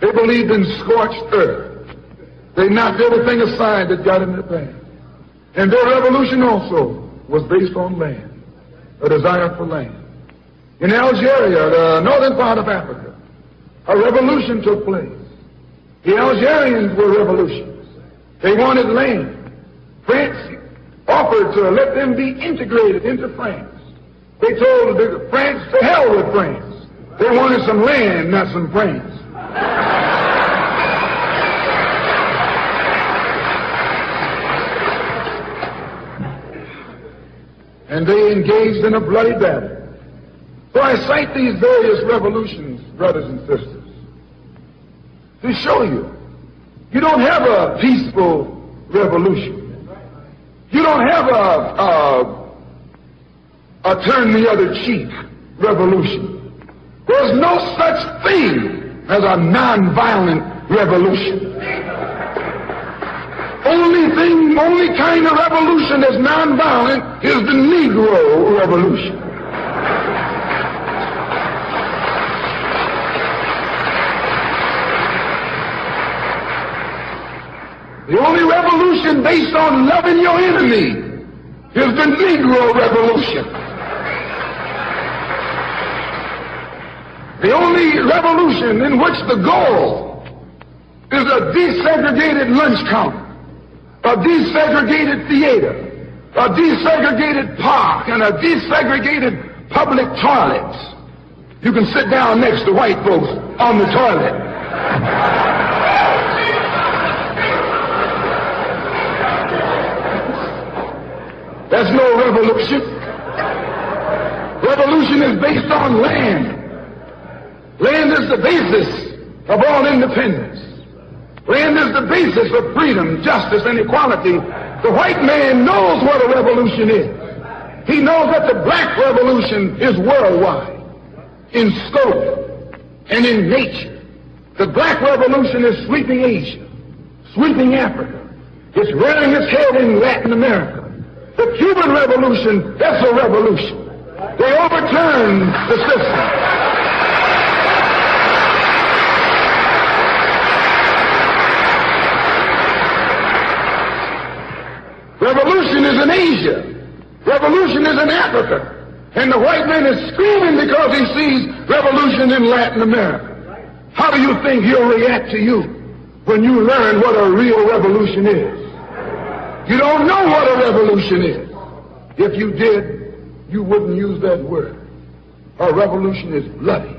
They believed in scorched earth. They knocked everything aside that got in their path. And their revolution also was based on land, a desire for land. In Algeria, the northern part of Africa, a revolution took place. The Algerians were revolutionists. They wanted land. France offered to let them be integrated into France. They told France, to hell with France. They wanted some land, not some France. And they engaged in a bloody battle. So I cite these various revolutions, brothers and sisters, to show you, you don't have a peaceful revolution. You don't have a turn the other cheek revolution. There's no such thing as a nonviolent revolution. Only kind of revolution that's nonviolent is the Negro revolution. The only revolution based on loving your enemy is the Negro revolution. The only revolution in which the goal is a desegregated lunch counter, a desegregated theater, a desegregated park, and a desegregated public toilets. You can sit down next to white folks on the toilet. That's no revolution. Revolution is based on land. Land is the basis of all independence. Land is the basis of freedom, justice, and equality. The white man knows what a revolution is. He knows that the black revolution is worldwide, in scope and in nature. The black revolution is sweeping Asia, sweeping Africa. It's rearing its head in Latin America. The Cuban Revolution, that's a revolution. They overturned the system. Revolution is in Asia. Revolution is in Africa. And the white man is screaming because he sees revolution in Latin America. How do you think he'll react to you when you learn what a real revolution is? You don't know what a revolution is. If you did, you wouldn't use that word. A revolution is bloody.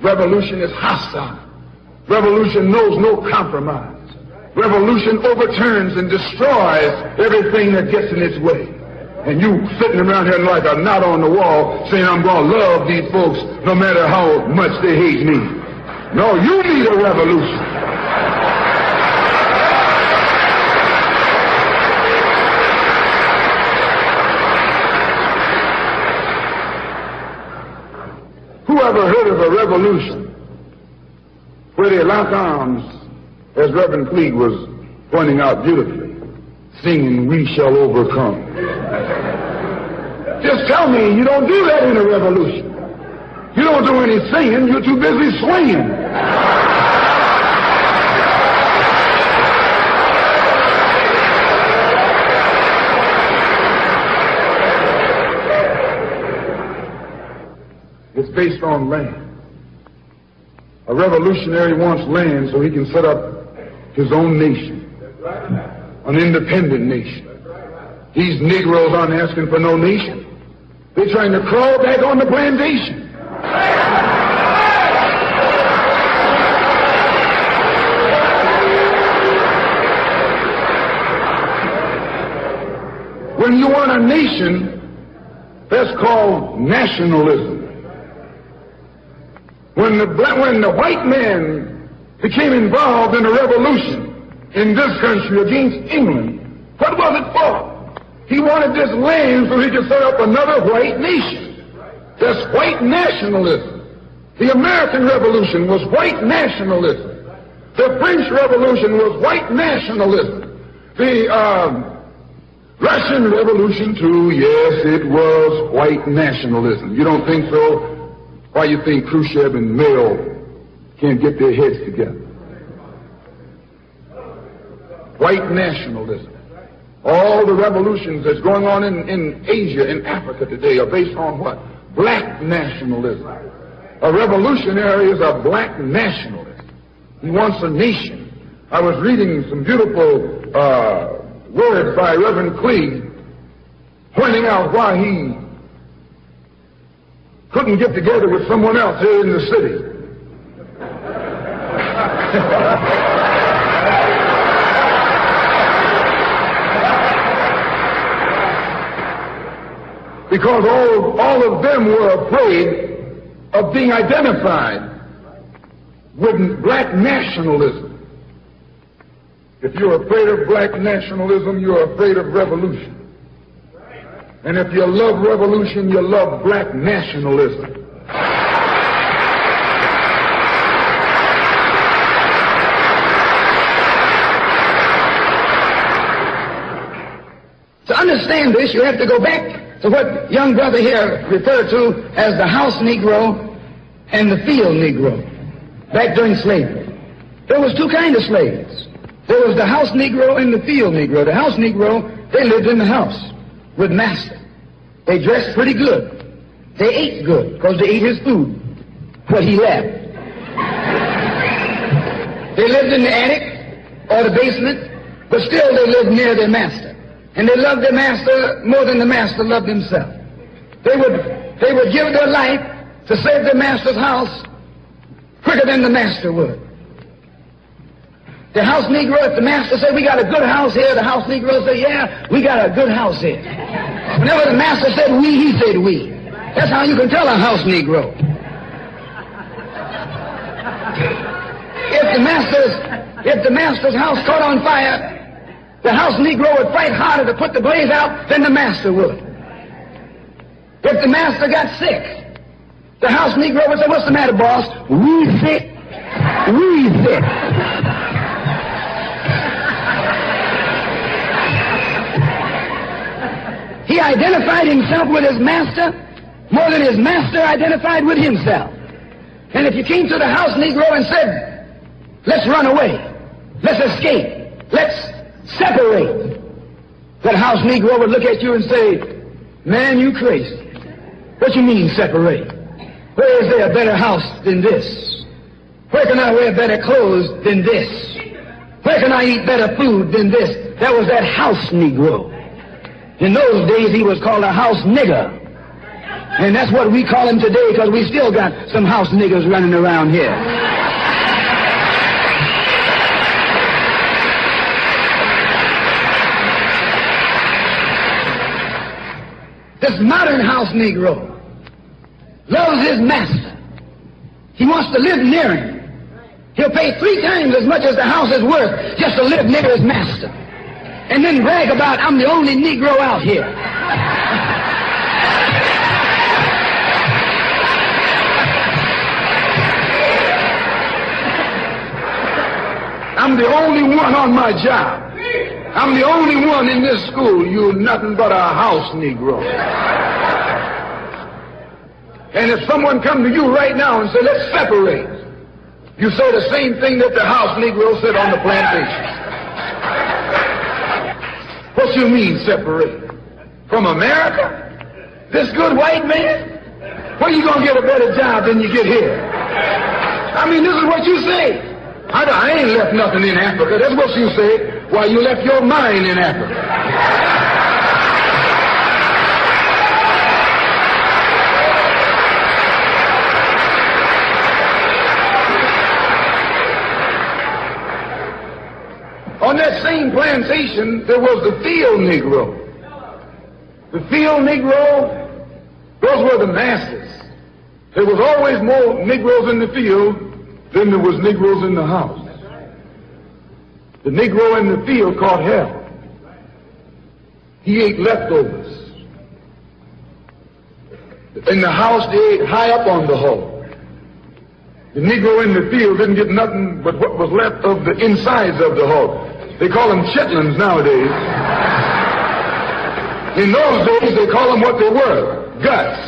Revolution is hostile. Revolution knows no compromise. Revolution overturns and destroys everything that gets in its way. And you sitting around here like a knot on the wall saying, I'm going to love these folks no matter how much they hate me. No, you need a revolution. Who ever heard of a revolution where they lock arms, as Reverend Fleet was pointing out beautifully, singing, "We shall overcome"? Just tell me you don't do that in a revolution. You don't do any singing, you're too busy swinging. It's based on land. A revolutionary wants land so he can set up his own nation, an independent nation. These Negroes aren't asking for no nation. They're trying to crawl back on the plantation. When you want a nation, that's called nationalism. When the white man became involved in a revolution in this country against England, what was it for? He wanted this land so he could set up another white nation. That's white nationalism. The American Revolution was white nationalism. The French Revolution was white nationalism. The Russian Revolution, too, yes, it was white nationalism. You don't think so? Why you think Khrushchev and Mao can't get their heads together. White nationalism. All the revolutions that's going on in Asia, in Africa today are based on what? Black nationalism. A revolutionary is a black nationalist. He wants a nation. I was reading some beautiful words by Reverend Clee pointing out why he couldn't get together with someone else here in the city. Because all of them were afraid of being identified with black nationalism. If you're afraid of black nationalism, you're afraid of revolution. And if you love revolution, you love black nationalism. To understand this, you have to go back to what young brother here referred to as the house Negro and the field Negro, back during slavery. There was two kinds of slaves. There was the house Negro and the field Negro. The house Negro, they lived in the house with master. They dressed pretty good. They ate good because they ate his food, what he left. They lived in the attic or the basement, but still they lived near their master. And they loved their master more than the master loved himself. They would give their life to save their master's house quicker than the master would. The house Negro, if the master said, we got a good house here, the house Negro said, yeah, we got a good house here. Whenever the master said we, he said we. That's how you can tell a house Negro. If the master's house caught on fire, the house Negro would fight harder to put the blaze out than the master would. If the master got sick, the house Negro would say, what's the matter, boss? We sick. We sick. He identified himself with his master more than his master identified with himself. And if you came to the house Negro and said, let's run away, let's escape, let's separate, that house Negro would look at you and say, man, you crazy. What you mean separate? Where is there a better house than this? Where can I wear better clothes than this? Where can I eat better food than this? That was that house Negro. In those days, he was called a house nigger. And that's what we call him today because we still got some house niggers running around here. This modern house Negro loves his master. He wants to live near him. He'll pay 3 times as much as the house is worth just to live near his master. And then brag about, I'm the only Negro out here. I'm the only one on my job. I'm the only one in this school. You're nothing but a house Negro. And if someone come to you right now and say, let's separate, you say the same thing that the house Negro said on the plantation. What you mean separate? From America? This good white man? Where you gonna get a better job than you get here? I mean, this is what you say. I ain't left nothing in Africa. That's what you say. Why, you left your mind in Africa. On that same plantation, there was the field Negro. The field Negro, those were the masses. There was always more Negroes in the field than there was Negroes in the house. The Negro in the field caught hell. He ate leftovers. In the house, they ate high up on the hull. The Negro in the field didn't get nothing but what was left of the insides of the hull. They call them chitlins nowadays. In those days, they call them what they were, guts.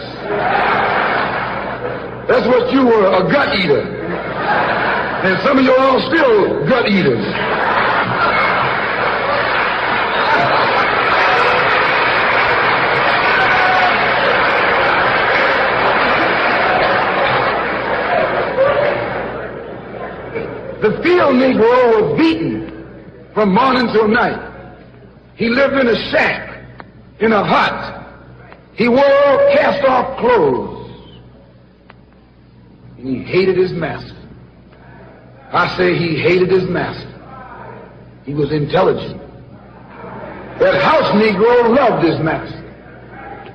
That's what you were, a gut eater. And some of you all still gut eaters. The field Negro was beaten from morning till night. He lived in a shack, in a hut. He wore cast-off clothes. And he hated his master. I say he hated his master. He was intelligent. That house Negro loved his master.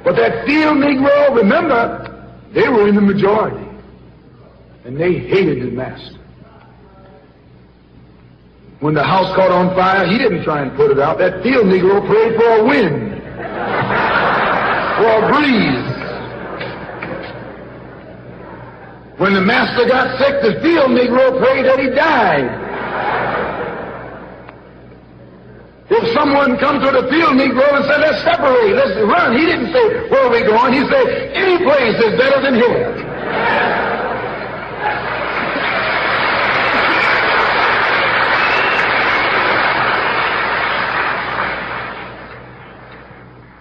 But that field Negro, remember, they were in the majority. And they hated his master. When the house caught on fire, he didn't try and put it out. That field Negro prayed for a wind, for a breeze. When the master got sick, the field Negro prayed that he died. If someone come to the field Negro and said, let's separate, let's run, he didn't say, where are we going? He said, any place is better than here.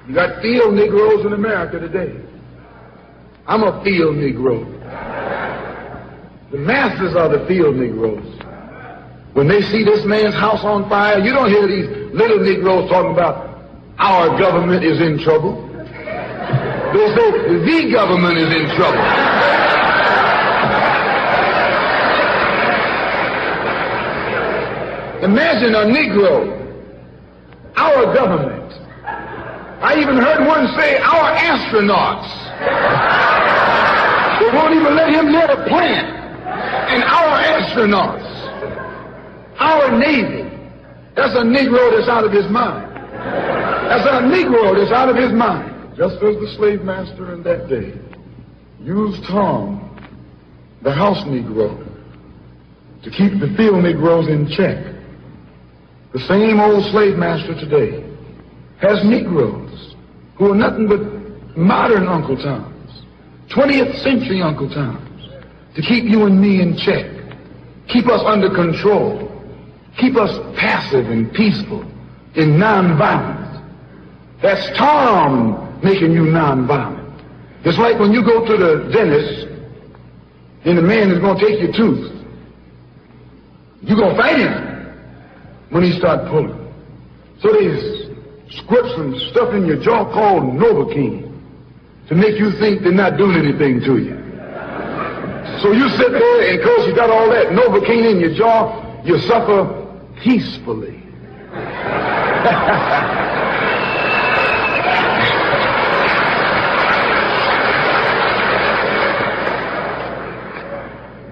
You got field Negroes in America today. I'm a field Negro. The masters are the field Negroes. When they see this man's house on fire, you don't hear these little Negroes talking about our government is in trouble. They say the government is in trouble. Imagine a Negro, our government. I even heard one say, our astronauts. They won't even let him near the plant. And our astronauts. Our Navy. That's a Negro that's out of his mind. That's a Negro that's out of his mind. Just as the slave master in that day used Tom, the house Negro, to keep the field Negroes in check, the same old slave master today has Negroes who are nothing but modern Uncle Toms, 20th century Uncle Toms, to keep you and me in check, keep us under control, keep us passive and peaceful in nonviolence. That's Tom making you nonviolent. It's like when you go to the dentist and the man is going to take your tooth. You're going to fight him when he starts pulling. So they squirt some stuff in your jaw called Novocaine to make you think they're not doing anything to you. So you sit there, and because you got all that Novocaine in your jaw, you suffer peacefully.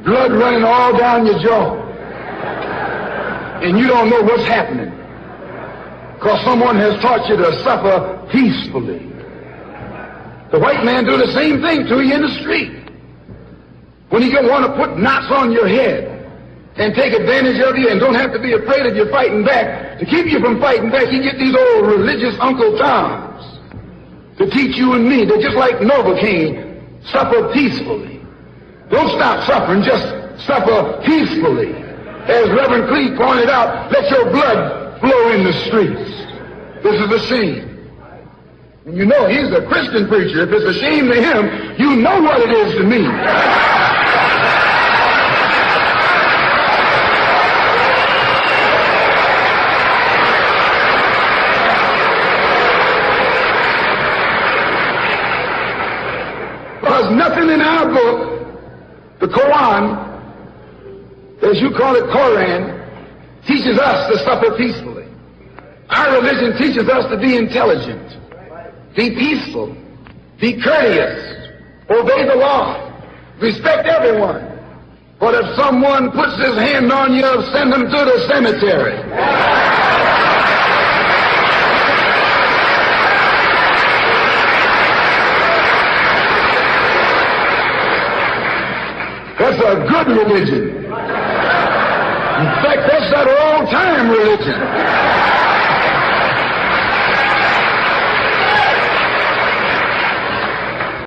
Blood running all down your jaw. And you don't know what's happening, because someone has taught you to suffer peacefully. The white man do the same thing to you in the street. When he want to put knots on your head and take advantage of you and don't have to be afraid of you fighting back, to keep you from fighting back, he get these old religious Uncle Toms to teach you and me. They're just like Novocaine. Suffer peacefully. Don't stop suffering, just suffer peacefully. As Reverend Cleave pointed out, let your blood flow in the streets. This is a shame. And you know, he's a Christian preacher. If it's a shame to him, you know what it is to me. There's nothing in our book, the Quran, as you call it, Koran, teaches us to suffer peacefully. Our religion teaches us to be intelligent, be peaceful, be courteous, obey the law, respect everyone. But if someone puts his hand on you, send him to the cemetery. That's a good religion. In fact, that's that old-time religion.